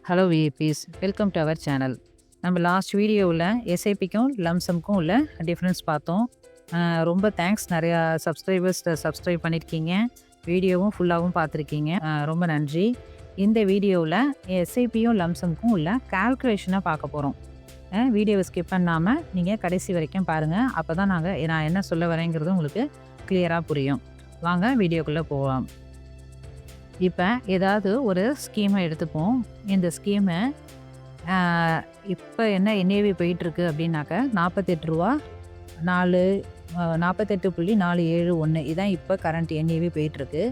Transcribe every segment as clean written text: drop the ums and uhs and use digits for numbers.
Hello VIPs, welcome to our channel. நம்ம last வீடியோவில் எஸ்ஐபிக்கும் லம்சம்க்கும் உள்ள டிஃப்ரென்ஸ் பார்த்தோம். ரொம்ப தேங்க்ஸ், நிறையா சப்ஸ்கிரைபர்ஸ் சப்ஸ்கிரைப் பண்ணியிருக்கீங்க, வீடியோவும் ஃபுல்லாகவும் பார்த்துருக்கீங்க. ரொம்ப நன்றி. இந்த வீடியோவில் எஸ்ஐபியும் லம்சம்க்கும் உள்ள கால்குலேஷனை பார்க்க போகிறோம். வீடியோவை ஸ்கிப் பண்ணாமல் நீங்கள் கடைசி வரைக்கும் பாருங்கள். அப்போ தான் நான் என்ன சொல்ல வரேங்கிறது உங்களுக்கு கிளியராக புரியும். வாங்க வீடியோக்குள்ளே போகலாம். இப்போ ஏதாவது ஒரு ஸ்கீமை எடுத்துப்போம். இந்த ஸ்கீமை இப்போ என்ன என்ஏவி போயிட்டுருக்கு அப்படின்னாக்க 48 ரூபா 48.471 இதுதான் இப்போ கரண்ட் என்ஏவி போயிட்டுருக்கு.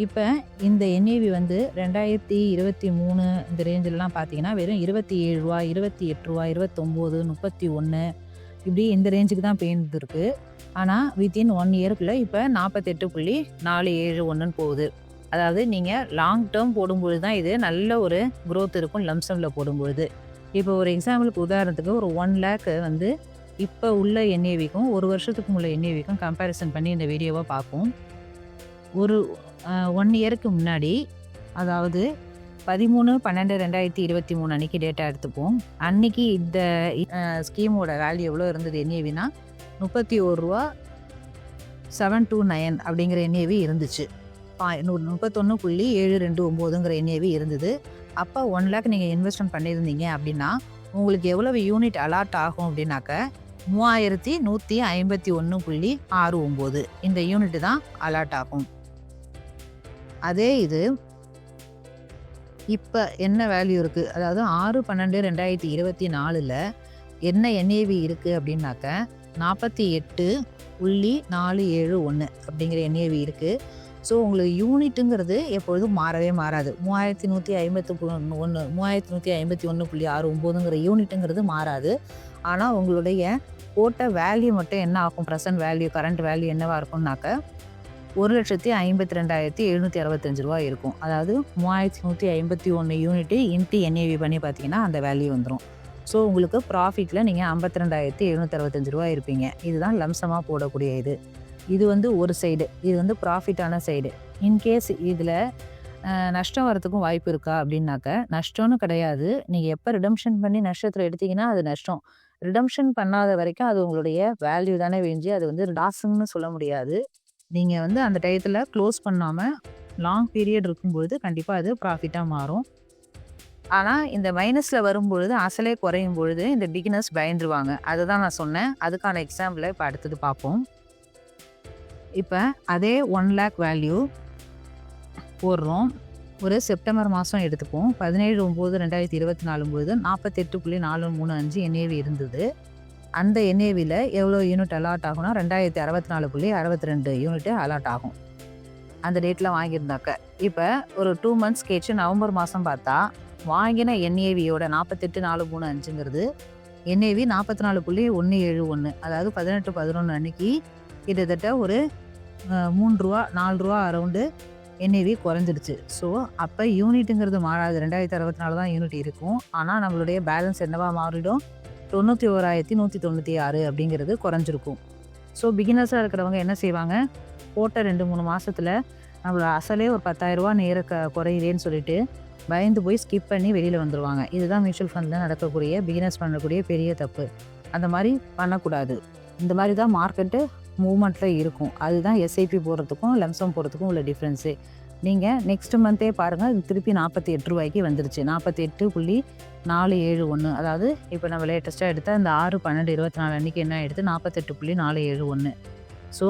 இப்போ இந்த என்ஏவி வந்து 2023 இந்த ரேஞ்செலாம் பார்த்தீங்கன்னா வெறும் 27 ரூபா 28 ரூபா 29 31 இப்படி இந்த ரேஞ்சுக்கு தான் போயிருந்துருக்கு. ஆனால் வித்தின் 1 இயருக்குள்ளே இப்போ 48.471 போகுது. அதாவது நீங்கள் லாங் டேர்ம் போடும்பொழுது தான் இது நல்ல ஒரு க்ரோத் இருக்கும் லம்சமில் போடும்பொழுது. இப்போ ஒரு எக்ஸாம்பிளுக்கு உதாரணத்துக்கு ஒரு 1 லேக் வந்து இப்போ உள்ள என்ஏவிக்கும் ஒரு வருஷத்துக்கு உள்ள என்ஏவிக்கும் கம்பேரிசன் பண்ணி இந்த வீடியோவை பார்ப்போம். ஒரு 1 இயருக்கு முன்னாடி, அதாவது 13/12/2023 அன்றைக்கி டேட்டா எடுத்துப்போம். அன்றைக்கி இந்த ஸ்கீமோட வேல்யூ எவ்வளோ இருந்தது என்ஏவினா 31 ரூபா 729 அப்படிங்கிற என்ஏவி இருந்துச்சு. 31.729ங்கிற என்ஏவி இருந்தது. அப்போ 1 லேக் நீங்கள் இன்வெஸ்ட்மெண்ட் பண்ணியிருந்தீங்க அப்படின்னா உங்களுக்கு எவ்வளவு யூனிட் அலாட் ஆகும் அப்படின்னாக்க 3151.69 இந்த யூனிட் தான் அலாட் ஆகும். அதே இது இப்போ என்ன வேல்யூ இருக்குது, அதாவது 6/12/2024 என்ன என்ஏவி இருக்குது அப்படின்னாக்க 48.471 அப்படிங்கிற என்ஏவி இருக்குது. ஸோ உங்களுக்கு யூனிட்டுங்கிறது எப்பொழுதும் மாறவே மாறாது. 3151.69ங்கிற யூனிட்டுங்கிறது மாறாது. ஆனால் உங்களுடைய போட்ட வேல்யூ மட்டும் என்ன ஆகும், ப்ரெசன்ட் வேல்யூ கரண்ட் வேல்யூ என்னவாக இருக்கும்னாக்க 1,52,765 ரூபா இருக்கும். அதாவது 3151 யூனிட்டு இன்ட்டு என்ஏவி பண்ணி பார்த்தீங்கன்னா அந்த வேல்யூ வந்துடும். ஸோ உங்களுக்கு ப்ராஃபிட்டில் நீங்கள் 52,765 ரூபா இருப்பீங்க. இதுதான் லம்சமாக போடக்கூடிய இது வந்து ஒரு சைடு, இது வந்து ப்ராஃபிட்டான சைடு. இன்கேஸ் இதில் நஷ்டம் வரத்துக்கும் வாய்ப்பு இருக்கா அப்படின்னாக்க நஷ்டம்னு கிடையாது. நீங்கள் எப்போ ரிடம்ஷன் பண்ணி நஷ்டத்தில் எடுத்தீங்கன்னா அது நஷ்டம். ரிடம்ஷன் பண்ணாத வரைக்கும் அது உங்களுடைய வேல்யூ தானே வேஞ்சி அது வந்து லாஸுன்னு சொல்ல முடியாது. நீங்கள் வந்து அந்த டயத்தில் க்ளோஸ் பண்ணாமல் லாங் பீரியட் இருக்கும்பொழுது கண்டிப்பாக அது ப்ராஃபிட்டாக மாறும். ஆனால் இந்த மைனஸில் வரும்பொழுது அசலே குறையும் பொழுது இந்த பிகினர்ஸ் பயந்துருவாங்க. அதுதான் நான் சொன்னேன். அதுக்கான எக்ஸாம்பிளை இப்போ அடுத்தது பார்ப்போம். இப்போ அதே 1 லேக் வேல்யூ போடுறோம். ஒரு செப்டம்பர் மாதம் எடுத்துப்போம். 17/9/2024 பொழுது 48.435 என்ஏவி இருந்தது. அந்த என்ஏவியில் எவ்வளோ யூனிட் அலாட் ஆகும்னா 2064.62 யூனிட்டு அலாட் ஆகும் அந்த டேட்டில் வாங்கியிருந்தாக்க. இப்போ ஒரு 2 மந்த்ஸ் கழிச்சு நவம்பர் மாதம் பார்த்தா வாங்கின என்ஏவியோட 48.435ங்கிறது என்ஏவி 44.171, அதாவது 18/11 அன்னைக்கு கிட்டத்தட்ட ஒரு 3 ரூபா 4 ரூபா அரௌண்டு என்ஏவி குறைஞ்சிடுச்சு. ஸோ அப்போ யூனிட்டுங்கிறது மாறாது. 2064 தான் யூனிட் இருக்கும். ஆனால் நம்மளுடைய பேலன்ஸ் என்னவா மாறிடும், 91,196 அப்படிங்கிறது குறைஞ்சிருக்கும். ஸோ பிகினர்ஸாக இருக்கிறவங்க என்ன செய்வாங்க, போட்ட 2-3 மாதத்தில் நம்மளோட அசலே ஒரு 10,000 ரூபா குறையிறேன்னு சொல்லிட்டு பயந்து போய் ஸ்கிப் பண்ணி வெளியில் வந்துடுவாங்க. இதுதான் மியூச்சுவல் ஃபண்டில் நடக்கக்கூடிய பிகினர்ஸ் பண்ணக்கூடிய பெரிய தப்பு. அந்த மாதிரி பண்ணக்கூடாது. இந்த மாதிரி தான் மார்க்கெட்டு மூவ்மெண்ட்டில் இருக்கும். அதுதான் எஸ்ஐபி போடுறதுக்கும் லம்சம் போடுறதுக்கும் உள்ள டிஃப்ரென்ஸு. நீங்கள் நெக்ஸ்ட் மந்த்தே பாருங்கள், இது திருப்பி 48 ரூபாய்க்கு வந்துருச்சு. 48.471, அதாவது இப்போ நம்ம லேட்டஸ்ட்டாக எடுத்த அந்த 6/12/24 அன்றைக்கி என்ன ஆகிடுது, 48.471. ஸோ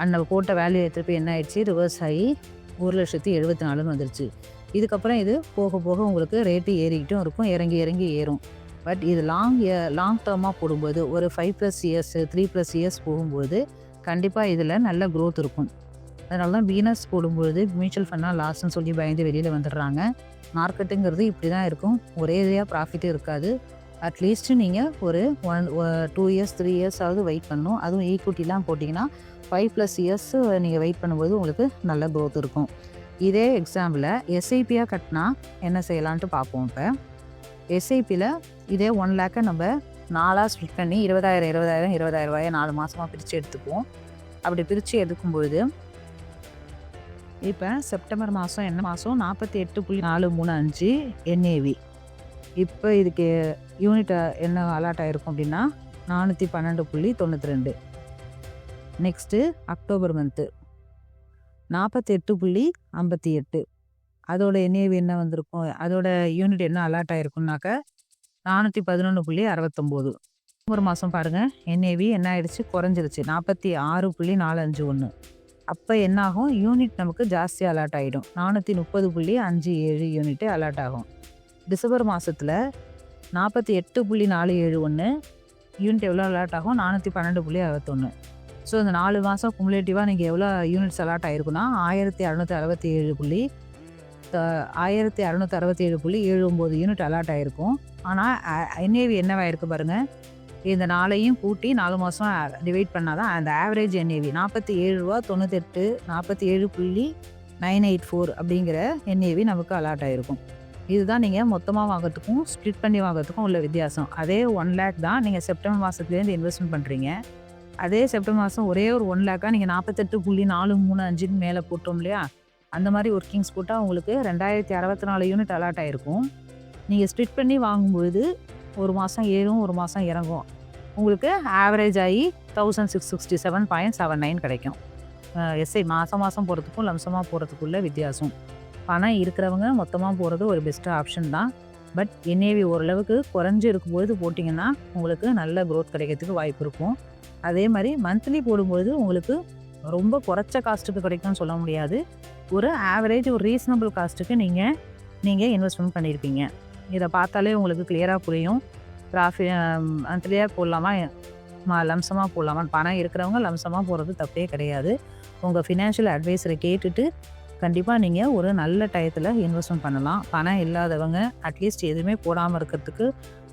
அந்த போட்ட வேல்யூ திருப்பி என்ன ஆயிடுச்சு, ரிவர்ஸ் ஆகி 1,74,000 வந்துருச்சு. இதுக்கப்புறம் இது போக போக உங்களுக்கு ரேட்டு ஏறிக்கிட்டும் இருக்கும், இறங்கி ஏறும். பட் இது லாங் டேர்மாக போடும்போது ஒரு 5+ இயர்ஸ் 3+ இயர்ஸ் போகும்போது கண்டிப்பாக இதில் நல்ல க்ரோத் இருக்கும். அதனால தான் பிகினர்ஸ் போடும்பொழுது மியூச்சுவல் ஃபண்டாக லாஸ்ன்னு சொல்லி பயந்து வெளியில் வந்துடுறாங்க. மார்க்கெட்டுங்கிறது இப்படி தான் இருக்கும், ஒரே இதையாக ப்ராஃபிட்டும் இருக்காது. அட்லீஸ்ட்டு நீங்கள் ஒரு 2 இயர்ஸ் 3 இயர்ஸாவது வெயிட் பண்ணணும். அதுவும் ஈக்விட்டிலாம் போட்டிங்கன்னா 5+ இயர்ஸ் நீங்கள் வெயிட் பண்ணும்போது உங்களுக்கு நல்ல க்ரோத் இருக்கும். இதே எக்ஸாம்பிளை எஸ்ஐபியாக கட்டினா என்ன செய்யலான்ட்டு பார்ப்போம். இப்போ எஸ்ஐபியில் இதே 1 லேக்கை நம்ம 4ஆக ஸ்ப்ளிட் பண்ணி 20,000 ரூபாயை 4 மாதமாக பிரித்து எடுத்துக்குவோம். அப்படி பிரித்து எடுக்கும்பொழுது இப்போ செப்டம்பர் மாதம் என்ன மாதம் 48.435 NAV. இப்போ இதுக்கு யூனிட் என்ன அலாட் ஆகிருக்கும் அப்படின்னா 412.92. Next October month 48.58. அதோட NAV என்ன வந்திருக்கும், அதோட யூனிட் என்ன அலாட் ஆகிருக்கும்னாக்க 411.69. ஒரு மாதம் பாருங்கள் NAV என்ன ஆயிடுச்சு, குறைஞ்சிருச்சு 46.451. அப்போ என்ன ஆகும், யூனிட் நமக்கு ஜாஸ்தியாக அலாட் ஆகிடும். 430.57 யூனிட்டு அலாட் ஆகும். டிசம்பர் மாதத்தில் 48.471 யூனிட் எவ்வளோ அலாட் ஆகும், 412.61. ஸோ இந்த 4 மாதம் குமுலேட்டிவாக நீங்கள் எவ்வளோ யூனிட்ஸ் அலாட் ஆகிருக்குன்னா 1667.79 யூனிட் அலாட் ஆகிருக்கும். ஆனால் NAV என்னவாயிருக்கு பாருங்கள், இந்த 4ஐயும் கூட்டி 4 மாதம் டிவைட் பண்ணால் தான் அந்த ஆவரேஜ் NAV 47.98 47.984 அப்படிங்கிற NAV நமக்கு அலாட் ஆகிருக்கும். இதுதான் நீங்கள் மொத்தமாக வாங்கிறதுக்கும் ஸ்ப்ளிட் பண்ணி வாங்கிறதுக்கும் உள்ள வித்தியாசம். அதே 1 lakh தான் நீங்கள் செப்டம்பர் மாதத்துலேருந்து இன்வெஸ்ட்மெண்ட் பண்ணுறீங்க. அதே செப்டம்பர் மாதம் ஒரே ஒரு 1 lakh நீங்கள் 48.435 மேலே போட்டோம் இல்லையா, அந்த மாதிரி ஒர்க்கிங்ஸ் போட்டால் உங்களுக்கு 2064 யூனிட் அலாட் ஆகிருக்கும். நீங்கள் ஸ்ப்ளிட் பண்ணி வாங்கும்பொழுது ஒரு மாதம் ஏறும் ஒரு மாதம் இறங்கும். உங்களுக்கு ஆவரேஜ் ஆகி 1667.79 கிடைக்கும். எஸ்ஐ மாதம் போகிறதுக்கும் லம்சமாக போகிறதுக்குள்ள வித்தியாசம். பணம் இருக்கிறவங்க மொத்தமாக போகிறது ஒரு பெஸ்ட்டு ஆப்ஷன் தான். பட் NAV ஓரளவுக்கு குறைஞ்சி இருக்கும்போது போட்டிங்கன்னா உங்களுக்கு நல்ல க்ரோத் கிடைக்கிறதுக்கு வாய்ப்பு இருக்கும். அதே மாதிரி மந்த்லி போடும்போது உங்களுக்கு ரொம்ப குறைச்ச காஸ்ட்டுக்கு கிடைக்கும்னு சொல்ல முடியாது. ஒரு ஆவரேஜ் ஒரு ரீசனபிள் காஸ்ட்டுக்கு நீங்கள் இன்வெஸ்ட்மெண்ட் பண்ணியிருப்பீங்க. இதை பார்த்தாலே உங்களுக்கு கிளியராக புரியும். மந்த்லியாக போடலாமா லம்சமாக போடலாமா. பணம் இருக்கிறவங்க லம்சமாக போகிறது தப்பே கிடையாது. உங்கள் ஃபினான்ஷியல் அட்வைஸரை கேட்டுட்டு கண்டிப்பாக நீங்கள் ஒரு நல்ல டயத்தில் இன்வெஸ்ட்மெண்ட் பண்ணலாம். பணம் இல்லாதவங்க அட்லீஸ்ட் எதுவுமே போடாமல் இருக்கிறதுக்கு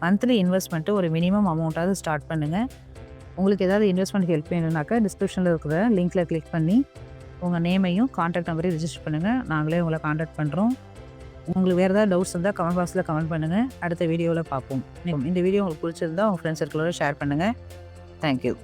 மந்த்லி இன்வெஸ்ட்மெண்ட்டு ஒரு மினிமம் அமௌண்ட்டாவது ஸ்டார்ட் பண்ணுங்கள். உங்களுக்கு ஏதாவது இன்வெஸ்ட்மெண்ட் ஹெல்ப் வேணும்னாக்கா டிஸ்கிரிப்ஷனில் இருக்கிற லிங்க்கில் கிளிக் பண்ணி உங்கள் நேமையும் கான்டாக்ட் நம்பரையும் ரிஜிஸ்டர் பண்ணுங்கள். நாங்களே உங்களை கான்டாக்ட் பண்ணுறோம். உங்களுக்கு வேறு ஏதாவது டவுட்ஸ் இருந்தால் கமெண்ட் பாக்ஸில் கமெண்ட் பண்ணுங்கள். அடுத்த வீடியோவில் பார்ப்போம். இந்த வீடியோ உங்களுக்கு பிடிச்சிருந்தா உங்கள் ஃப்ரெண்ட்ஸ் சர்க்கிளோட ஷேர் பண்ணுங்கள். தேங்க்யூ.